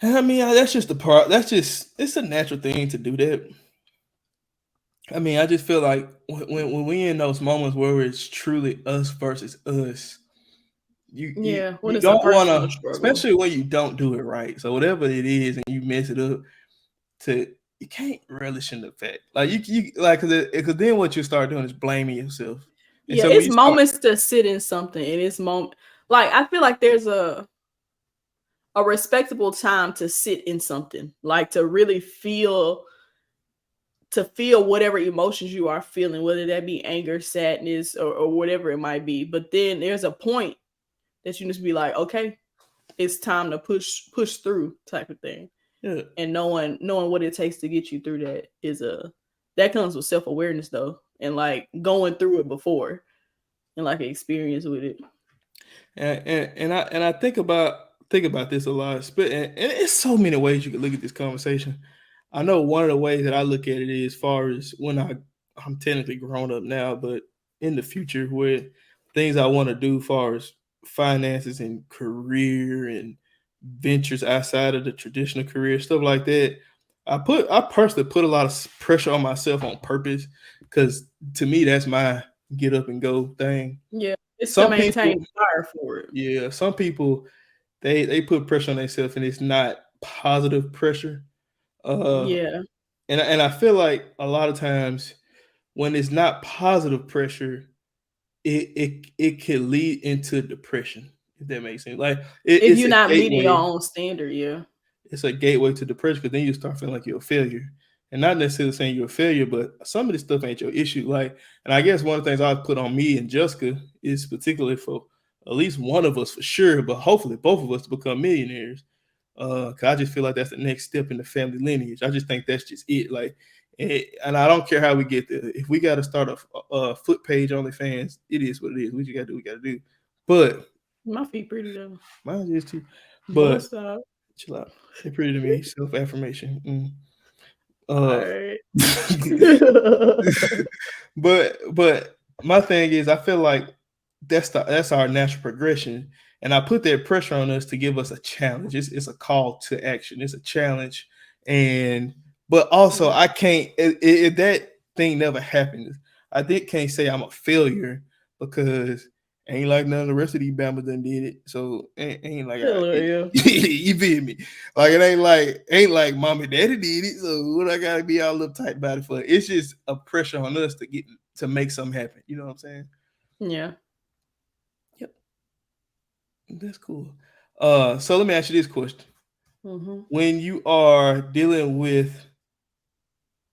I mean, that's just the part. It's a natural thing to do that. I mean, I just feel like when we in those moments where it's truly us versus us, you don't want to, especially when you don't do it right. So whatever it is, and you mess it up, you can't relish in the fact. Like you like because then what you start doing is blaming yourself. And so it's moments to sit in something, and it's like I feel like there's a respectable time to sit in something, like to really feel whatever emotions you are feeling, whether that be anger, sadness, or whatever it might be. But then there's a point that you just be like, okay, it's time to push through type of thing. Yeah. And knowing what it takes to get you through that comes with self-awareness though, and like going through it before and like an experience with it. And I think about this a lot, and it's so many ways you can look at this conversation. I know one of the ways that I look at it is as far as when I'm technically grown up now, but in the future where things I want to do as far as finances and career and ventures outside of the traditional career, stuff like that. I personally put a lot of pressure on myself on purpose because to me, that's my get up and go thing. Yeah, it's to Some people, maintain fire for it. yeah, some people they put pressure on themselves and it's not positive pressure. Yeah, And I feel like a lot of times when it's not positive pressure, it can lead into depression, if that makes sense. Like if it's you're a not meeting your gateway. own standard, yeah. It's a gateway to depression because then you start feeling like you're a failure. And not necessarily saying you're a failure, but some of this stuff ain't your issue. Like, and I guess one of the things I put on me and Jessica is particularly for at least one of us for sure, but hopefully both of us to become millionaires. Cause I just feel like that's the next step in the family lineage. I just think that's just it. Like, and I don't care how we get there. If we got to start a foot page OnlyFans, it is what it is. We just got to do what we got to do. But My feet pretty though. mine is too. But Bust out. chill out. They're pretty to me. Self affirmation. All right. But my thing is, I feel like that's our natural progression, and I put that pressure on us to give us a challenge. It's a call to action. It's a challenge, but also I can't if that thing never happens. I can't say I'm a failure because ain't like none of the rest of these Bama's done did it. So ain't like you feel me? Like it ain't like mom and daddy did it. So what I gotta be all uptight about it for? It's just a pressure on us to make something happen. You know what I'm saying? Yeah. Yep. That's cool. So let me ask you this question. Mm-hmm. When you are dealing with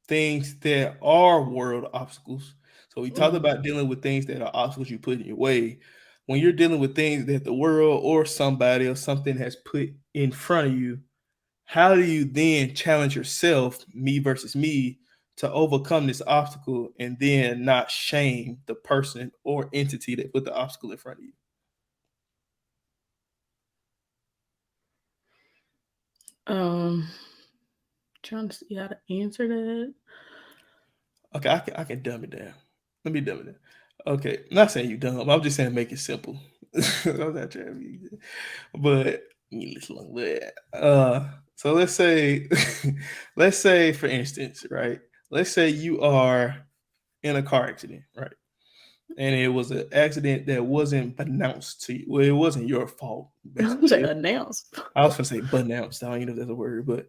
things that are world obstacles, so we talked about dealing with things that are obstacles you put in your way. When you're dealing with things that the world or somebody or something has put in front of you, how do you then challenge yourself, me versus me, to overcome this obstacle and then not shame the person or entity that put the obstacle in front of you? Trying to see how to answer that. Okay, I can dumb it down. Let me dumb it down. Okay, I'm not saying you dumb. I'm just saying make it simple. I'm not trying to be, but so let's say, let's say for instance, right? Let's say you are in a car accident, right? And it was an accident that wasn't announced to you. Well, it wasn't your fault. I'm saying announced. I was gonna say announced. I don't even know if that's a word, but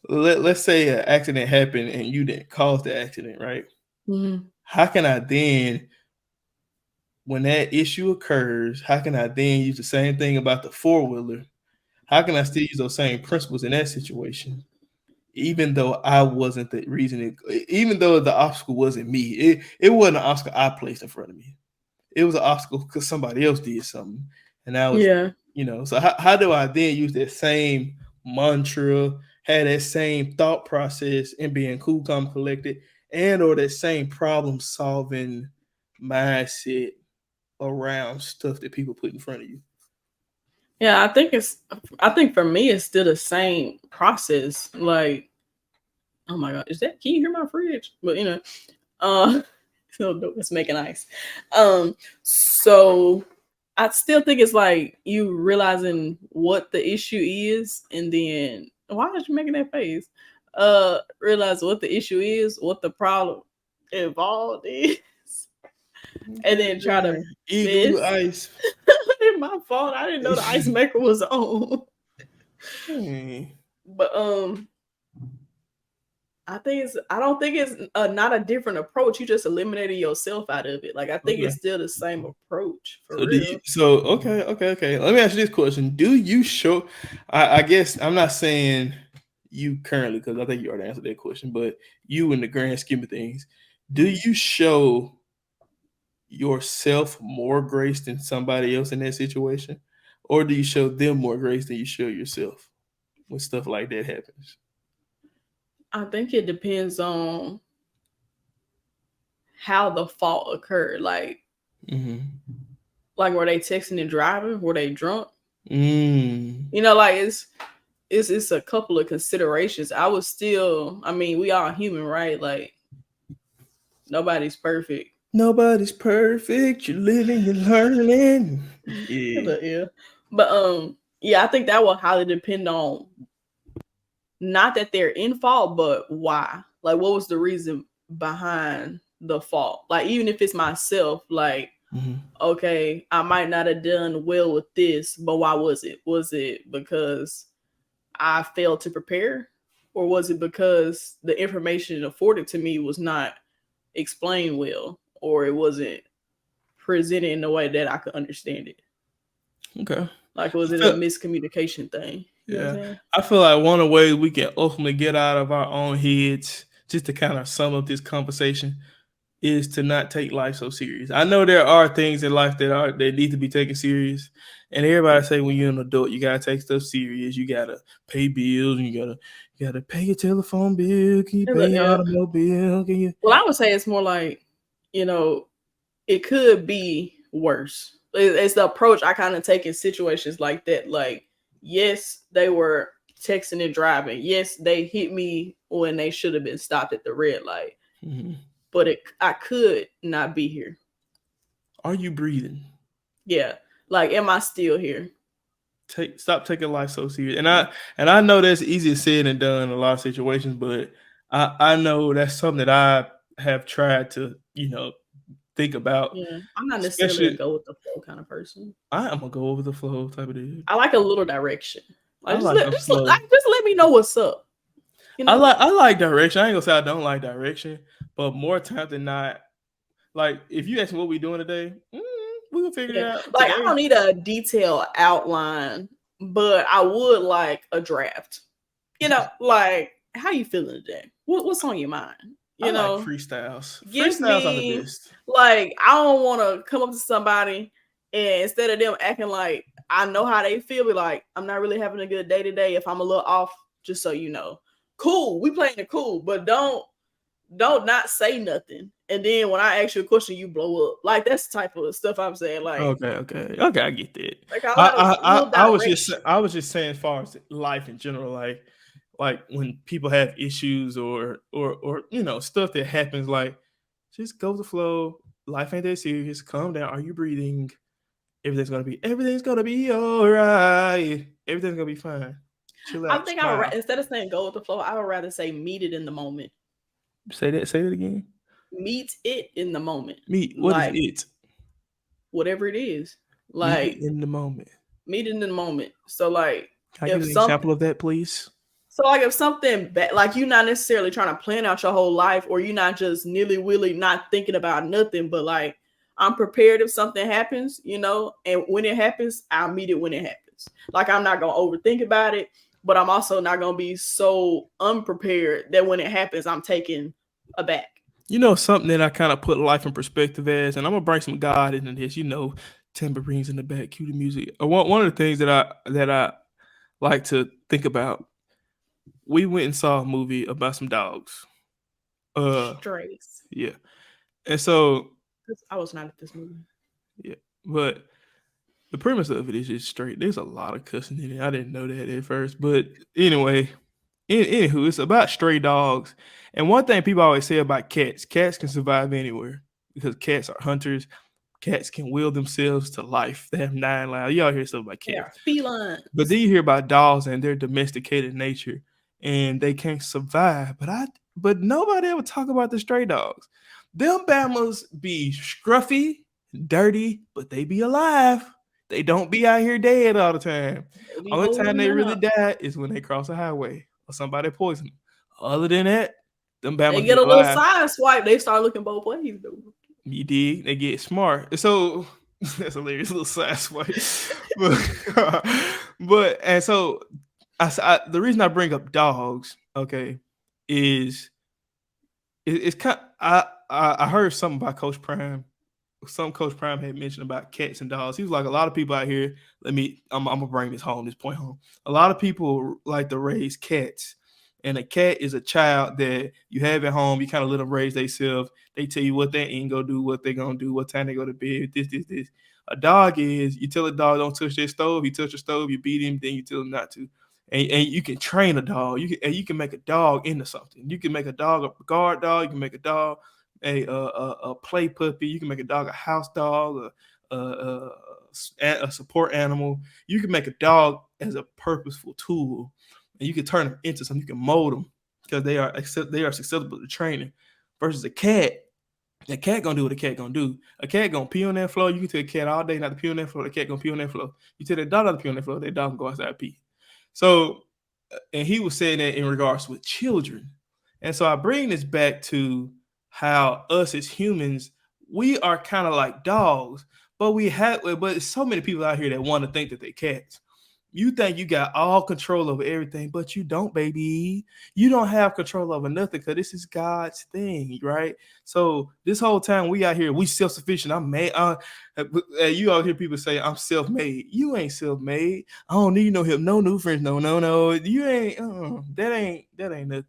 let's say an accident happened and you didn't cause the accident, right? Mm-hmm. How can I then, when that issue occurs, how can I then use the same thing about the four-wheeler? How can I still use those same principles in that situation? Even though I wasn't the reason, even though the obstacle wasn't me, it wasn't an obstacle I placed in front of me. It was an obstacle because somebody else did something. And I was, so how do I then use that same mantra, have that same thought process and being cool, calm, collected, and or that same problem solving mindset around stuff that people put in front of you? Yeah, I think for me it's still the same process. Like, oh my god, can you hear my fridge? But it's making ice. So I still think it's like you realizing what the issue is, and then why are you making that face? Realize what the issue is, what the problem involved is, and then try to eat ice. My fault. I didn't know the ice maker was on. But I don't think it's not a different approach. You just eliminated yourself out of it. Like I think it's still the same approach for real. Okay. Let me ask you this question: do you show? I guess I'm not saying you currently because I think you already answered that question. But you, in the grand scheme of things, do you show yourself more grace than somebody else in that situation, or do you show them more grace than you show yourself when stuff like that happens? I think it depends on how the fault occurred. Like, like were they texting and driving? Were they drunk? Like it's a couple of considerations. We all human, right? Like nobody's perfect. Nobody's perfect. You're living, you're learning. Yeah. But I think that will highly depend on not that they're in fault, but why. Like, what was the reason behind the fault. Like, even if it's myself, like, okay, I might not have done well with this, but why was it? Was it because I failed to prepare? Or was it because the information afforded to me was not explained well, or it wasn't presented in a way that I could understand it? Okay. Like, was it a miscommunication thing? You know what I'm saying? I feel like one of the ways we can ultimately get out of our own heads, just to kind of sum up this conversation, is to not take life so serious. I know there are things in life that need to be taken serious, and everybody say when you're an adult, you gotta take stuff serious. You gotta pay bills, and you gotta pay your telephone bill. Can you pay your automobile? Can you? Well, I would say it's more like, you know, it could be worse. It's the approach I kind of take in situations like that. Like, yes, they were texting and driving. Yes, they hit me when they should have been stopped at the red light. But I could not be here. Are you breathing? Yeah. Like, am I still here? Stop taking life so serious. And I know that's easier said than done in a lot of situations, but I know that's something that I have tried to, think about. Yeah. I'm not necessarily a go with the flow kind of person. I am a go over the flow type of dude. I like a little direction. Like, just flow. let me know what's up. You know? I like direction. I ain't gonna say I don't like direction, but more times than not, like, if you ask me what we doing today, we will figure it out. Like, today. I don't need a detailed outline, but I would like a draft. You know, like, how you feeling today? What's on your mind? You know, like freestyles. Freestyles are the best. Like, I don't want to come up to somebody and instead of them acting like I know how they feel, be like, I'm not really having a good day today. If I'm a little off, just so you know. Cool, we playing it cool, but don't not say nothing. And then when I ask you a question, you blow up. Like, that's the type of stuff I'm saying. Like, okay, I get that. Like, I was just saying, as far as life in general, like when people have issues or stuff that happens, like, just go with the flow. Life ain't that serious. Calm down. Are you breathing? Everything's gonna be all right. Everything's gonna be fine. Chill out. I think I would, instead of saying go with the flow, I would rather say meet it in the moment. Say that again. Meet it in the moment. What is it? Whatever it is. Like, meet it in the moment. Meet it in the moment. So, like, can I get an example of that, please? So, like, if something bad, like, you're not necessarily trying to plan out your whole life, or you're not just nilly-willy not thinking about nothing, but like, I'm prepared if something happens, and when it happens, I'll meet it when it happens. Like, I'm not gonna overthink about it, but I'm also not gonna be so unprepared that when it happens, I'm taken aback. Something that I kind of put life in perspective as, and I'm gonna bring some God into this. Tambourines in the back, cue the music. One of the things that I like to think about. We went and saw a movie about some dogs. Strays. Yeah. And so I was not at this movie. Yeah. But the premise of it is just straight. There's a lot of cussing in it. I didn't know that at first. But anyway, anywho, it's about stray dogs. And one thing people always say about cats can survive anywhere because cats are hunters. Cats can will themselves to life. They have 9 lives. Y'all hear stuff about cats. They are felines. But then you hear about dogs and their domesticated nature. And they can't survive. But nobody ever talk about the stray dogs. Them Bamas be scruffy, dirty, but they be alive. They don't be out here dead all the time. Only time they really die is when they cross a highway or somebody poison them. Other than that, them Bamas they get a little side swipe. They start looking both ways, though. You dig? They get smart. So that's hilarious, little side swipe. but and so the reason I bring up dogs, okay, is it's kind. I heard something about Coach Prime. Some Coach Prime had mentioned about cats and dogs. He was like, a lot of people out here. I'm gonna bring this point home. A lot of people like to raise cats, and a cat is a child that you have at home. You kind of let them raise themselves. They tell you what they ain't gonna do, what they gonna do, what time they go to bed. This. A dog is you tell a dog don't touch their stove. He touch your stove, you beat him, then you tell him not to. And you can train a dog. You can make a dog into something. You can make a dog a guard dog. You can make a dog a play puppy. You can make a dog a house dog, a support animal. You can make a dog as a purposeful tool, and you can turn them into something. You can mold them because they are susceptible to training. Versus a cat, The cat gonna do what the cat gonna do. A cat gonna pee on that floor. You can tell a cat all day not to pee on that floor. The cat gonna pee on that floor. You tell that dog not to pee on that floor. That dog can go outside and pee. So, and he was saying that in regards with children. And so I bring this back to how us as humans, we are kind of like dogs, but so many people out here that want to think that they're cats. You think you got all control over everything, but you don't, baby. You don't have control over nothing because this is God's thing, right? So this whole time we out here, we self-sufficient. I'm made. You all hear people say, I'm self-made. You ain't self-made. I don't need no help. No new friends. No. You ain't, that ain't nothing.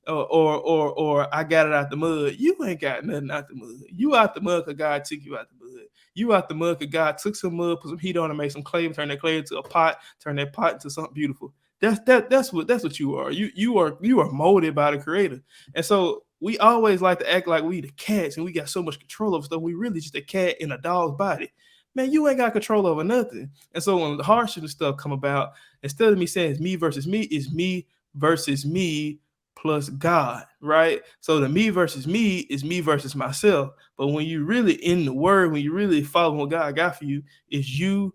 Or I got it out the mud. You ain't got nothing out the mud. You out the mud because God took you out the mud. You out the mud because God took some mud, put some heat on it, make some clay, turn that clay into a pot, turn that pot into something beautiful. That's what you are. You are molded by the Creator. And so we always like to act like we the cats and we got so much control over stuff. We really just a cat in a dog's body. Man, you ain't got control over nothing. And so when the hardship and stuff come about, instead of me saying it's me versus me, it's me versus me plus God, right? So the me versus me is me versus myself. But when you really in the word, when you really follow what God got for you, is you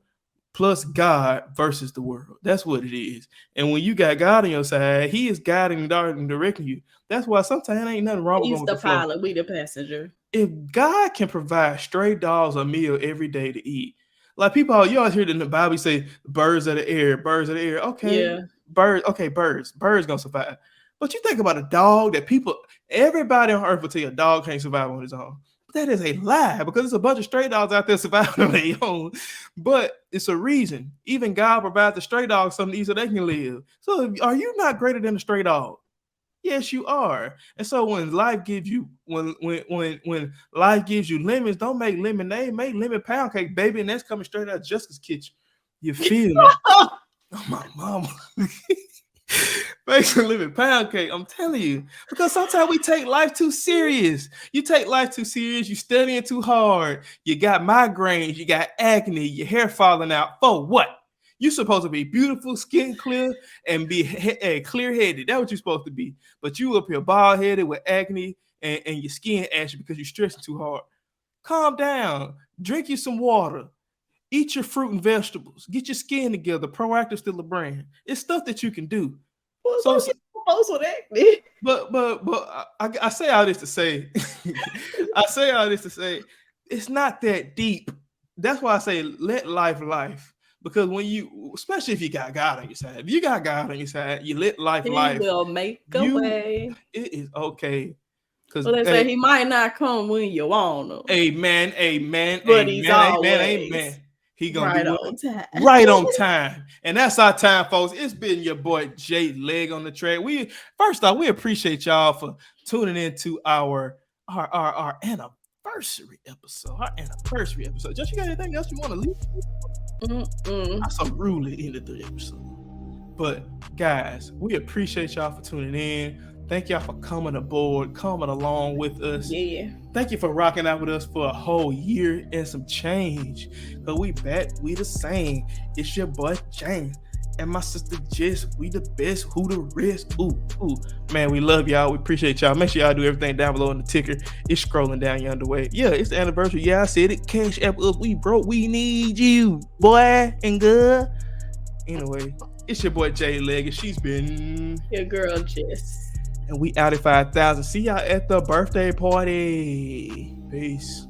plus God versus the world. That's what it is. And when you got God on your side, He is guiding and directing you. That's why sometimes ain't nothing wrong with He's the pilot, we the passenger. If God can provide stray dogs a meal every day to eat, like people, you always hear in the Bible say, birds of the air. Okay, Yeah. birds gonna survive. But you think about a dog that everybody on earth will tell you a dog can't survive on his own. But that is a lie because there's a bunch of stray dogs out there surviving on their own. But it's a reason. Even God provides the stray dogs something to eat so they can live. So are you not greater than a stray dog? Yes, you are. And so when life gives you when life gives you lemons, don't make lemonade, make lemon pound cake, baby, and that's coming straight out of Jessica's kitchen. You feel me? Oh, my mama. Make some lemon pound cake. I'm telling you, because sometimes we take life too serious. You take life too serious. You studying too hard. You got migraines. You got acne. Your hair falling out. For what? You're supposed to be beautiful, skin clear, and be clear-headed. That's what you're supposed to be. But you up here bald-headed with acne and your skin ashy because you're stressing too hard. Calm down. Drink you some water. Eat your fruit and vegetables. Get your skin together. Proactive still a brand. It's stuff that you can do. Well, so with acne. But I say all this to say, it's not that deep. That's why I say let life. Because when you, especially if you got God on your side, you let life. He will make a way. It is okay. Because they say He might not come when you want him. Amen. But He's always amen. He gonna right do on time. Right on time. And that's our time, folks. It's been your boy Jay Leg on the track. First off, we appreciate y'all for tuning into our anniversary episode. Just, you got anything else you want to leave? I so rudely ended the episode. But guys, we appreciate y'all for tuning in. Thank y'all for coming aboard, coming along with us. Yeah. Thank you for rocking out with us for a whole year and some change. But we the same. It's your boy James and my sister Jess. We the best. Who the rest? Ooh. Man, we love y'all. We appreciate y'all. Make sure y'all do everything down below in the ticker. It's scrolling down your underway. Yeah, it's the anniversary. Yeah, I said it. Cash app us. We broke. We need you, boy and girl. Anyway, it's your boy Jay Leg, and she's been your girl Jess. And we out at 5,000. See y'all at the birthday party. Peace.